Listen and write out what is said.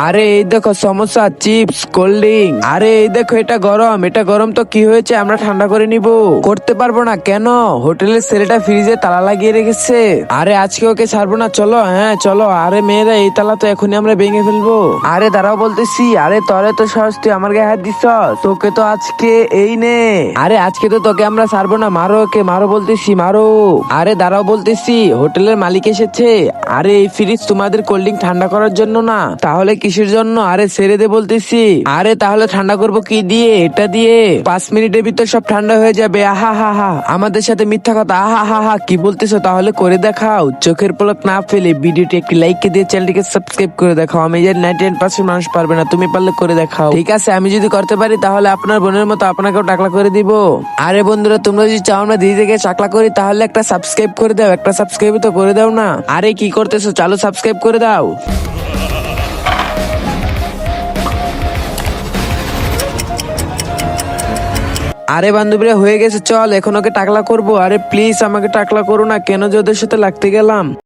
আরে এই দেখো সমোসা, চিপস, কোল্ড ড্রিঙ্ক। আরে এই দেখো এটা গরম, এটা গরম তো কি হয়েছে, আমরা ঠান্ডা করে নিব। করতে পারবো না কেন? হোটেলের ছেলেটা ফ্রিজে তালা লাগিয়ে রেখেছে। আরে আজকে ওকে ছাড়বো না, চলো। হ্যাঁ চলো। আরে মেয়েরা, এই তালা তো এখনই আমরা ভেঙে ফেলবো। আরে দাঁড়াও বলতেছি। আরে তরে তো সাহস, তুই আমার গায়ে হাত দিছ। তোকে তো আজকে এই নে। আরে আজকে তো তোকে আমরা ছাড়বো না, মারো ওকে, মারো বলতেছি, মারো। আরে দাঁড়াও বলতেছি, হোটেলের মালিক এসেছে। আরে এই ফ্রিজ তোমাদের কোল্ড ড্রিঙ্ক ঠান্ডা করার জন্য না, তাহলে কিসের জন্য? আরে ছেড়ে দে বলতেছি। আরে তাহলে ঠান্ডা করবো কি দিয়ে? এটা দিয়ে 5 মিনিটের ভিতর সব ঠান্ডা হয়ে যাবে। আহা হা হা, আমাদের সাথে মিথ্যা কথা। আহা হা হা, কি বলতেছো? তাহলে করে দেখাও। চোখের পলক না ফেলে ভিডিওটি একটি লাইক দিয়ে চ্যানেলটিকে সাবস্ক্রাইব করে দেখাও। আমি জানি 99% মানুষ পারবে না, তুমি পারলে করে দেখাও। ঠিক আছে, আমি যদি করতে পারি তাহলে আপনার বোনের মতো আপনাকেও টাকলা করে দিব। আরে বন্ধুরা, তোমরা যদি চাও আমরা দিদি থেকে চাকলা করি তাহলে একটা সাবস্ক্রাইব করে দাও, একটা সাবস্ক্রাইব তো করে দাও না। আরে কি করতেছো? চালু সাবস্ক্রাইব করে দাও। আরে বান্ধবীরা হয়ে গেছে, চল এখন ওকে টাকলা করবো। আরে প্লিজ আমাকে টাকলা করো না, কেন যে ওদের সাথে লাগতে গেলাম।